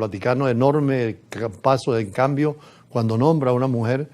Vaticano enorme paso en cambio cuando nombra a una mujer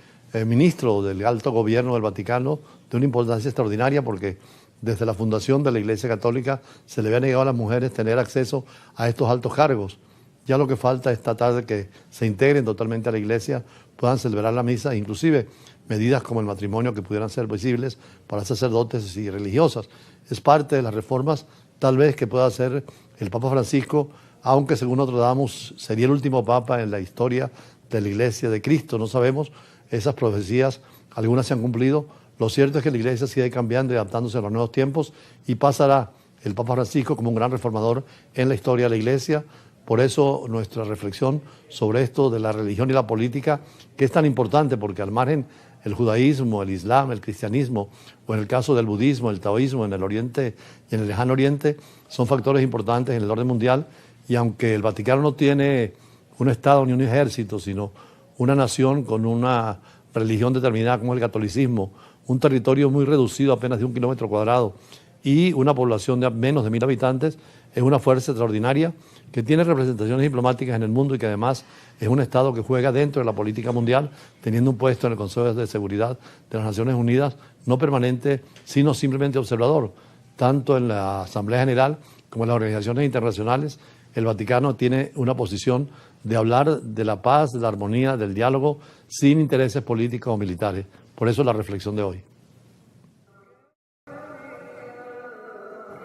ministro del alto gobierno del Vaticano, de una importancia extraordinaria porque desde la fundación de la Iglesia Católica se le había negado a las mujeres tener acceso a estos altos cargos. Ya lo que falta es tratar de que se integren totalmente a la Iglesia, puedan celebrar la misa, inclusive medidas como el matrimonio que pudieran ser visibles para sacerdotes y religiosas. Es parte de las reformas tal vez que pueda hacer el Papa Francisco, aunque según nosotros damos sería el último Papa en la historia de la Iglesia de Cristo. No sabemos, esas profecías, algunas se han cumplido. Lo cierto es que la Iglesia sigue cambiando y adaptándose a los nuevos tiempos y pasará el Papa Francisco como un gran reformador en la historia de la Iglesia. Por eso nuestra reflexión sobre esto de la religión y la política, que es tan importante porque al margen el judaísmo, el islam, el cristianismo, o en el caso del budismo, el taoísmo en el Oriente y en el Lejano Oriente, son factores importantes en el orden mundial. Y aunque el Vaticano no tiene un Estado ni un ejército, sino una nación con una religión determinada como el catolicismo, un territorio muy reducido, apenas de 1 kilómetro cuadrado, y una población de menos de 1000 habitantes, es una fuerza extraordinaria que tiene representaciones diplomáticas en el mundo y que además es un Estado que juega dentro de la política mundial, teniendo un puesto en el Consejo de Seguridad de las Naciones Unidas, no permanente, sino simplemente observador, tanto en la Asamblea General como en las organizaciones internacionales. El Vaticano tiene una posición de hablar de la paz, de la armonía, del diálogo, sin intereses políticos o militares. Por eso la reflexión de hoy.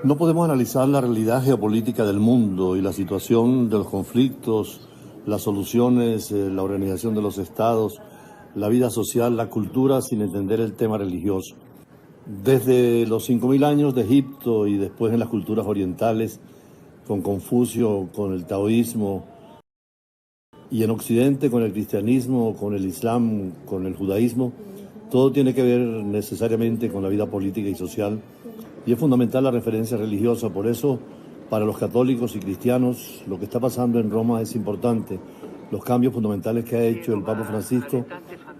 No podemos analizar la realidad geopolítica del mundo y la situación de los conflictos, las soluciones, la organización de los estados, la vida social, la cultura, sin entender el tema religioso. Desde los 5000 años de Egipto y después en las culturas orientales, con Confucio, con el taoísmo, y en Occidente con el cristianismo, con el islam, con el judaísmo, todo tiene que ver necesariamente con la vida política y social, y es fundamental la referencia religiosa. Por eso, para los católicos y cristianos, lo que está pasando en Roma es importante. Los cambios fundamentales que ha hecho el Papa Francisco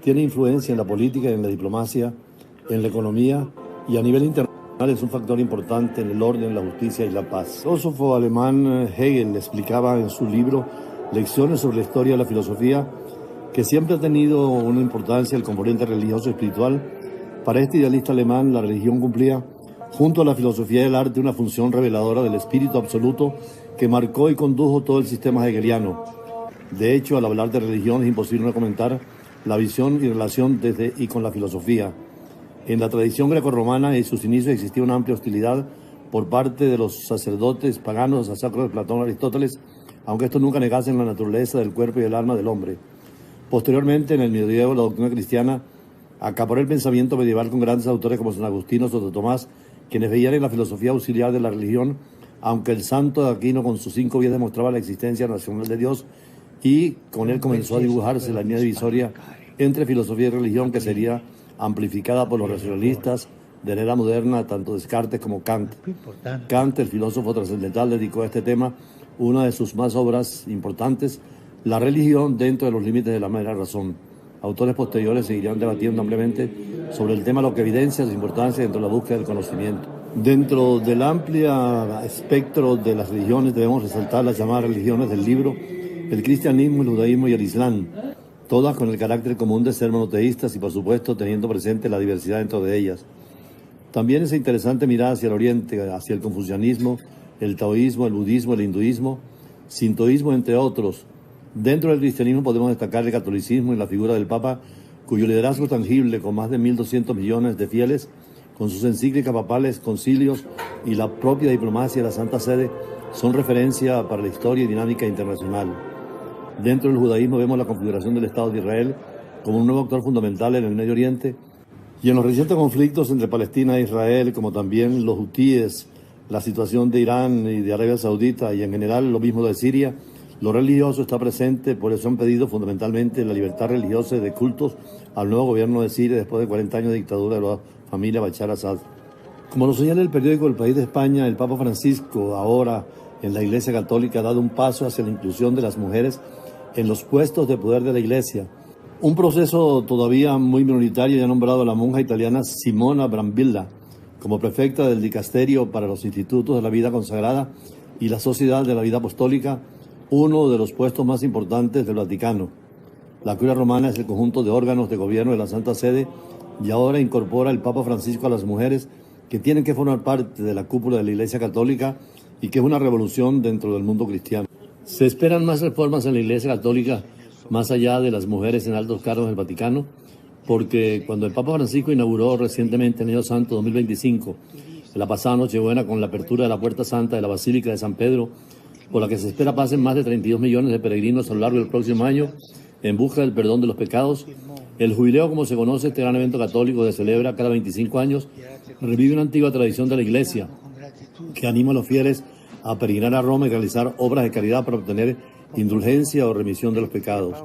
tienen influencia en la política, en la diplomacia, en la economía, y a nivel internacional es un factor importante en el orden, la justicia y la paz. El filósofo alemán Hegel explicaba en su libro Lecciones sobre la historia de la filosofía que siempre ha tenido una importancia el componente religioso y espiritual. Para este idealista alemán, la religión cumplía, junto a la filosofía y el arte, una función reveladora del espíritu absoluto que marcó y condujo todo el sistema hegeliano. De hecho, al hablar de religión es imposible no comentar la visión y relación desde y con la filosofía. En la tradición grecorromana y sus inicios existía una amplia hostilidad por parte de los sacerdotes paganos a Sócrates, Platón y Aristóteles, aunque estos nunca negasen la naturaleza del cuerpo y del alma del hombre. Posteriormente, en el medievo, la doctrina cristiana acaparó el pensamiento medieval con grandes autores como San Agustín o Santo Tomás, quienes veían en la filosofía auxiliar de la religión, aunque el santo de Aquino con sus 5 vidas demostraba la existencia racional de Dios, y con él comenzó a dibujarse la línea divisoria entre filosofía y religión, que sería amplificada por los racionalistas de la era moderna, tanto Descartes como Kant. Kant, el filósofo trascendental, dedicó a este tema una de sus más obras importantes, La religión dentro de los límites de la mera razón. Autores posteriores seguirían debatiendo ampliamente sobre el tema, lo que evidencia su importancia dentro de la búsqueda del conocimiento. Dentro del amplio espectro de las religiones debemos resaltar las llamadas religiones del libro, el cristianismo, el judaísmo y el islam, todas con el carácter común de ser monoteístas y, por supuesto, teniendo presente la diversidad dentro de ellas. También es interesante mirar hacia el oriente, hacia el confucianismo, el taoísmo, el budismo, el hinduismo, sintoísmo, entre otros. Dentro del cristianismo podemos destacar el catolicismo y la figura del Papa, cuyo liderazgo tangible, con más de 1.200 millones de fieles, con sus encíclicas papales, concilios y la propia diplomacia de la Santa Sede, son referencia para la historia y dinámica internacional. Dentro del judaísmo vemos la configuración del Estado de Israel como un nuevo actor fundamental en el Medio Oriente, y en los recientes conflictos entre Palestina e Israel, como también los hutíes, la situación de Irán y de Arabia Saudita, y en general lo mismo de Siria, lo religioso está presente. Por eso han pedido fundamentalmente la libertad religiosa y de cultos al nuevo gobierno de Siria después de 40 años de dictadura de la familia Bashar al-Assad. Como lo señala el periódico El País de España, el Papa Francisco ahora en la Iglesia Católica ha dado un paso hacia la inclusión de las mujeres en los puestos de poder de la Iglesia. Un proceso todavía muy minoritario, y ha nombrado a la monja italiana Simona Brambilla como prefecta del dicasterio para los institutos de la vida consagrada y la sociedad de la vida apostólica, uno de los puestos más importantes del Vaticano. La Curia Romana es el conjunto de órganos de gobierno de la Santa Sede y ahora incorpora el Papa Francisco a las mujeres que tienen que formar parte de la cúpula de la Iglesia Católica y que es una revolución dentro del mundo cristiano. Se esperan más reformas en la Iglesia Católica más allá de las mujeres en altos cargos del Vaticano, porque cuando el Papa Francisco inauguró recientemente el Año Santo 2025, la pasada Nochebuena, con la apertura de la Puerta Santa de la Basílica de San Pedro, por la que se espera pasen más de 32 millones de peregrinos a lo largo del próximo año en busca del perdón de los pecados, el jubileo, como se conoce, este gran evento católico que se celebra cada 25 años, revive una antigua tradición de la Iglesia que anima a los fieles a peregrinar a Roma y realizar obras de caridad para obtener indulgencia o remisión de los pecados.